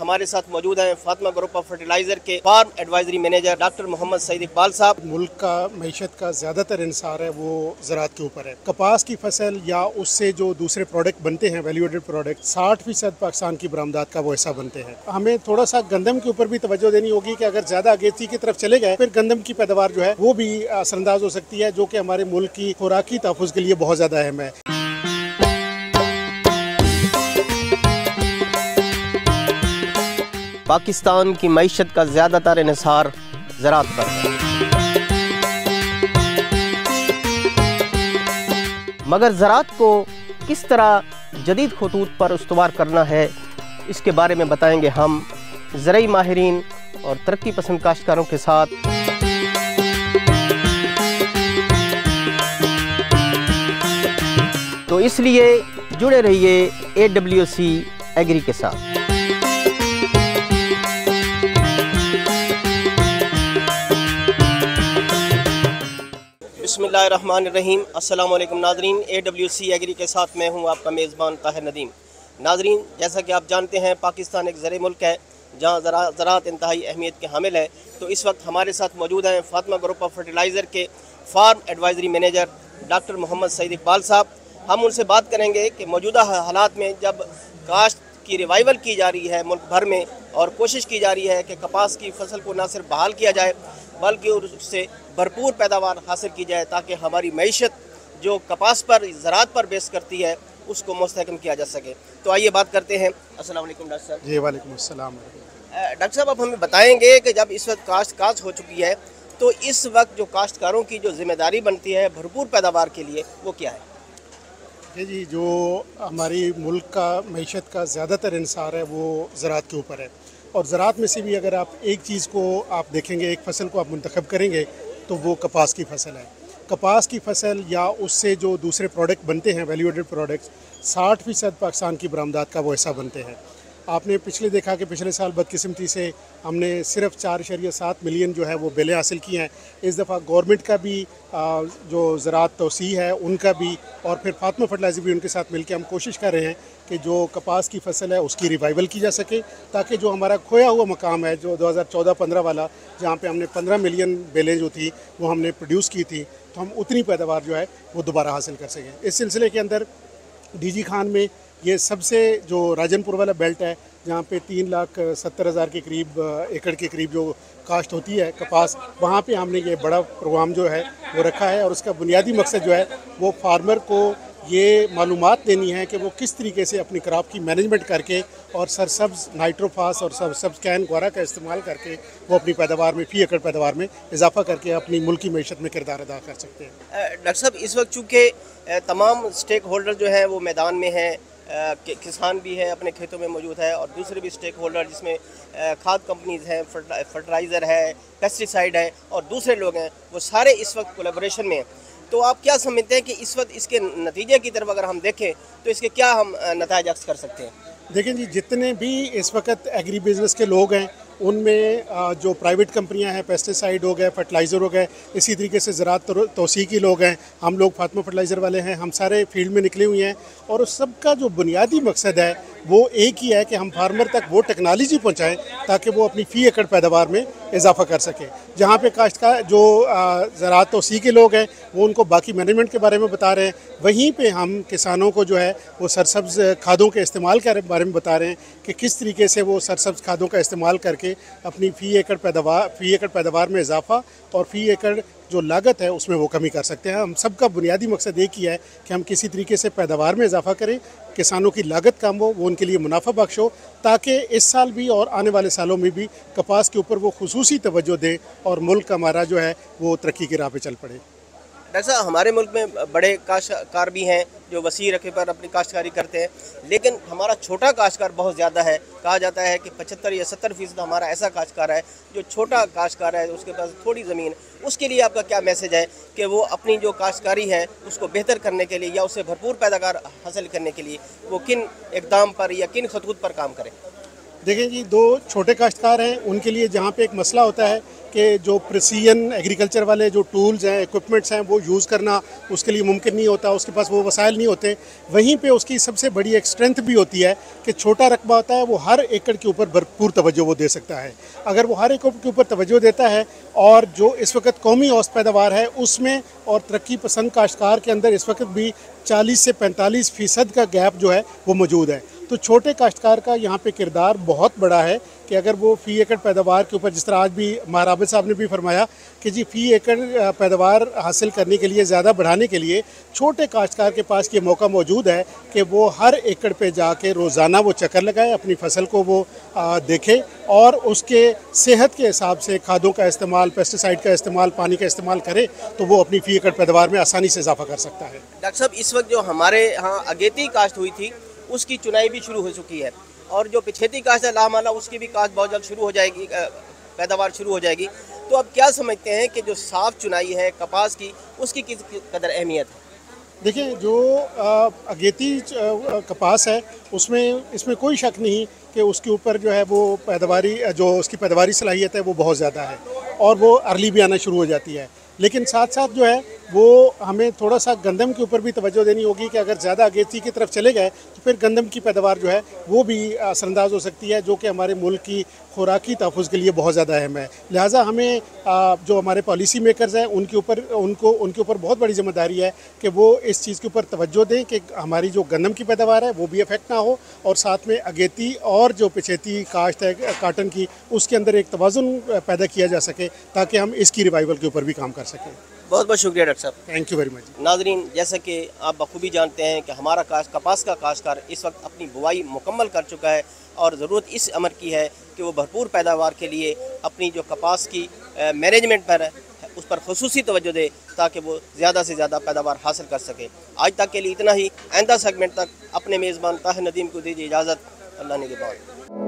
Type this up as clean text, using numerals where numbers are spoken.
हमारे साथ मौजूद हैं फातिमा ग्रुप ऑफ फर्टिलाइजर के farm advisory manager doctor Mohammad Saeed Iqbal साहब। मुल्क का मईशत का ज़्यादातर इंसार है वो ज़राअत के ऊपर है। कपास की फसल या उससे जो दूसरे प्रोडक्ट बनते हैं वैल्यू एडेड प्रोडक्ट 60% पाकिस्तान की बरामदात का वो हिस्सा बनते हैं। हमें थोड़ा सा गंदम के ऊपर भी तवज्जो देनी होगी कि अगर ज़्यादा अगेती की तरफ चले गए फिर गंदम की पैदावार जो है वो भी असरअंदाज हो सकती है, जो कि हमारे मुल्क की खुराकी तहफ़्फ़ुज़ के लिए बहुत ज़्यादा अहम है। पाकिस्तान की मईशत का ज़्यादातर इन्हिसार ज़राअत पर है, मगर ज़राअत को किस तरह जदीद खतूत पर उस्तवार करना है, इसके बारे में बताएंगे हम ज़रई माहिरीन और तरक्की पसंद काश्तकारों के साथ। तो इसलिए जुड़े रहिए AWC एग्री के साथ। बिस्मिल्लाहिर्रहमानिर्रहीम। अस्सलाम वालेकुम नाज़रीन, AWC एग्री के साथ मैं हूं आपका मेज़बान ताहिर नदीम। नाज़रीन, जैसा कि आप जानते हैं पाकिस्तान एक ज़रई मुल्क है जहां ज़राअत इंतहाई अहमियत के हामिल है। तो इस वक्त हमारे साथ मौजूद हैं फातिमा ग्रुप ऑफ फर्टिलाइज़र के farm advisory manager doctor Mohammad Saeed Iqbal साहब। हम उनसे बात करेंगे कि मौजूदा हालात में जब काश्त की रिवाइवल की जा रही है मुल्क भर में और कोशिश की जा रही है कि कपास की फसल को न सिर्फ बहाल किया जाए बल्कि उससे भरपूर पैदावार हासिल की जाए ताकि हमारी मईशत जो कपास पर ज़राअत पर बेस करती है उसको मुस्तहकम किया जा सके। तो आइए बात करते हैं। अस्सलाम वालेकुम डॉक्टर साहब। जी वालेकुम अस्सलाम। डॉक्टर साहब, आप हमें बताएंगे कि जब इस वक्त काश्त हो चुकी है तो इस वक्त जो काश्तकारों की जो जिम्मेदारी बनती है भरपूर पैदावार के लिए वो क्या है? जी, जो हमारी मुल्क का मईशत का ज़्यादातर इंसार है वो ज़राअत के ऊपर है, और ज़राअत में से भी अगर आप एक चीज़ को आप देखेंगे, एक फ़सल को आप मुंतखब करेंगे तो वो कपास की फ़सल है। कपास की फसल या उससे जो दूसरे प्रोडक्ट बनते हैं वैल्यू एडेड प्रोडक्ट्स 60% पाकिस्तान की बरामदात का वो हिस्सा बनते हैं। आपने पिछले देखा कि पिछले साल बदकिस्मती से हमने सिर्फ 4.7 मिलियन जो है वो बेलें हासिल की हैं। इस दफ़ा गवर्नमेंट का भी जो ज़राअत तोसी है उनका भी, और फिर फातिमा फर्टिलाइज़र भी उनके साथ मिलकर हम कोशिश कर रहे हैं कि जो कपास की फसल है उसकी रिवाइवल की जा सके, ताकि जो हमारा खोया हुआ मकाम है जो 2014-15 वाला, जहाँ पे हमने 15 मिलियन बेलें जो थी वो हमने प्रोड्यूस की थी, तो हम उतनी पैदावार जो है वो दोबारा हासिल कर सकें। इस सिलसिले के अंदर DG खान में ये सबसे जो राजनपुर वाला बेल्ट है जहाँ पे 3,70,000 के करीब एकड़ के करीब जो काश्त होती है कपास, वहाँ पे हमने ये बड़ा प्रोग्राम जो है वो रखा है, और उसका बुनियादी मकसद जो है वो फार्मर को ये मालूमात देनी है कि वो किस तरीके से अपनी क्रॉप की मैनेजमेंट करके और सरसब्ज़ नाइट्रोफास और सरसब्ज़ कैन ग्वारा का इस्तेमाल करके वो अपनी पैदावार में फ़ी एकड़ पैदावार में इजाफा करके अपनी मुल्क की मईशत में किरदार अदा कर सकते हैं। डॉक्टर साहब, इस वक्त चूँकि तमाम स्टेक होल्डर जो है वो मैदान में हैं, किसान भी है अपने खेतों में मौजूद है और दूसरे भी स्टेक होल्डर जिसमें खाद कंपनीज़ हैं, फर्टिलाइज़र है, पेस्टिसाइड है और दूसरे लोग हैं, वो सारे इस वक्त कोलैबोरेशन में हैं। तो आप क्या समझते हैं कि इस वक्त इसके नतीजे की तरफ अगर हम देखें तो इसके क्या हम नताइज अक्स कर सकते हैं? देखें जी, जितने भी इस वक्त एग्री बिजनेस के लोग हैं उनमें जो प्राइवेट कंपनियां हैं, पेस्टिसाइड हो गए, फर्टिलाइज़र हो गए, इसी तरीके से ज़राअत तोसी के लोग हैं, हम लोग फातिमा फर्टिलाइज़र वाले हैं, हम सारे फील्ड में निकले हुए हैं, और उस सब का जो बुनियादी मकसद है वो एक ही है कि हम फार्मर तक वो टेक्नोलॉजी पहुंचाएं ताकि वो अपनी फ़ी एकड़ पैदावार में इजाफा कर सके। जहाँ पे काश्त का जो ज़राअत तोसी के लोग हैं वो उनको बाकी मैनेजमेंट के बारे में बता रहे हैं, वहीं पे हम किसानों को जो है वो सरसब्ज़ खादों के इस्तेमाल के बारे में बता रहे हैं कि किस तरीके से वो सरसब्ज़ खादों का इस्तेमाल करके अपनी फ़ी एकड़ पैदावार में इजाफा और फ़ी एकड़ जो लागत है उसमें वो कमी कर सकते हैं। हम सब का बुनियादी मकसद एक ही है कि हम किसी तरीके से पैदावार में इजाफा करें, किसानों की लागत कम हो, वो उनके लिए मुनाफा बख्श हो, ताकि इस साल भी और आने वाले सालों में भी कपास के ऊपर वो खुसूसी तवज्जो दें और मुल्क हमारा जो है वो तरक्की की राह पे चल पड़े। डॉक्टर साहब, हमारे मुल्क में बड़े काश्तकार भी हैं जो वसी रकबे पर अपनी काश्तकारी करते हैं, लेकिन हमारा छोटा काश्तकार बहुत ज़्यादा है। कहा जाता है कि 75 या 70% हमारा ऐसा काश्तकार है जो छोटा काश्तकार है, उसके पास थोड़ी ज़मीन। उसके लिए आपका क्या मैसेज है कि वो अपनी जो काश्तकारी है उसको बेहतर करने के लिए या उससे भरपूर पैदावार हासिल करने के लिए वो किन इक़दाम पर या किन खतूत पर काम करें? देखें जी, दो छोटे काश्तकार हैं, उनके लिए जहाँ पे एक मसला होता है कि जो प्रिसीजन एग्रीकल्चर वाले जो टूल्स हैं, इक्विपमेंट्स हैं, वो यूज़ करना उसके लिए मुमकिन नहीं होता, उसके पास वो वसाइल नहीं होते। वहीं पे उसकी सबसे बड़ी एक स्ट्रेंथ भी होती है कि छोटा रकबा होता है, वो हर एकड़ के ऊपर भरपूर तवज्जो वो दे सकता है। अगर वो हर एकड़ के ऊपर तवज्जो देता है और जो इस वक्त कौमी औसत पैदावार है उसमें और तरक्की पसंद काश्तकार के अंदर इस वक्त भी 40 से 45% का गैप जो है वो मौजूद है। तो छोटे काश्तकार का यहाँ पे किरदार बहुत बड़ा है कि अगर वो फ़ी एकड़ पैदावार के ऊपर, जिस तरह आज भी महाराबिद साहब ने भी फरमाया कि जी फ़ी एकड़ पैदावार हासिल करने के लिए, ज़्यादा बढ़ाने के लिए छोटे काश्तकार के पास ये मौका मौजूद है कि वो हर एकड़ पे जाके रोज़ाना वो चक्कर लगाए, अपनी फसल को वो देखे और उसके सेहत के हिसाब से खादों का इस्तेमाल, पेस्टिसाइड का इस्तेमाल, पानी का इस्तेमाल करे तो वो अपनी फ़ी एकड़ पैदावार में आसानी से इजाफा कर सकता है। डॉक्टर साहब, इस वक्त जो हमारे यहाँ अगेती काश्त हुई थी उसकी चुनाई भी शुरू हो चुकी है और जो पिछेती काश्त है लामाला उसकी भी काश्त बहुत जल्द शुरू हो जाएगी, पैदावार शुरू हो जाएगी। तो अब क्या समझते हैं कि जो साफ चुनाई है कपास की उसकी किस कदर अहमियत है? देखिए, जो अगेती कपास है इसमें कोई शक नहीं कि उसके ऊपर जो है वो उसकी पैदावारी सलाहियत है वो बहुत ज़्यादा है और वो अर्ली भी आना शुरू हो जाती है। लेकिन साथ साथ जो है वो हमें थोड़ा सा गंदम के ऊपर भी तवज्जो देनी होगी कि अगर ज़्यादा अगेती की तरफ चले गए तो फिर गंदम की पैदावार जो है वो भी असरअंदाज हो सकती है, जो कि हमारे मुल्क की खुराकी तहफ़्फ़ुज़ के लिए बहुत ज़्यादा अहम है। लिहाजा हमें जो हमारे पॉलिसी मेकर्स हैं उनके ऊपर बहुत बड़ी ज़िम्मेदारी है कि वो इस चीज़ के ऊपर तवज्जो दें कि हमारी जो गंदम की पैदावार है वो भी अफेक्ट ना हो और साथ में अगेती और जो पिछेती काश्त है काटन की उसके अंदर एक तवाज़ुन पैदा किया जा सके ताकि हम इसकी रिवाइवल के ऊपर भी काम कर सकें। बहुत बहुत शुक्रिया डॉक्टर साहब। Thank you very much. नाजरीन, जैसा कि आप बखूबी जानते हैं कि हमारा कपास का काश्तकार इस वक्त अपनी बुआई मुकम्मल कर चुका है और ज़रूरत इस अमर की है कि वो भरपूर पैदावार के लिए अपनी जो कपास की मैनेजमेंट पर है उस पर खुसूसी तवज्जो दे ताकि वो ज़्यादा से ज़्यादा पैदावार हासिल कर सके। आज तक के लिए इतना ही। आइंदा सेगमेंट तक अपने मेज़बान ताहिर नदीम को दीजिए इजाज़त। अल्लाह निगहबान।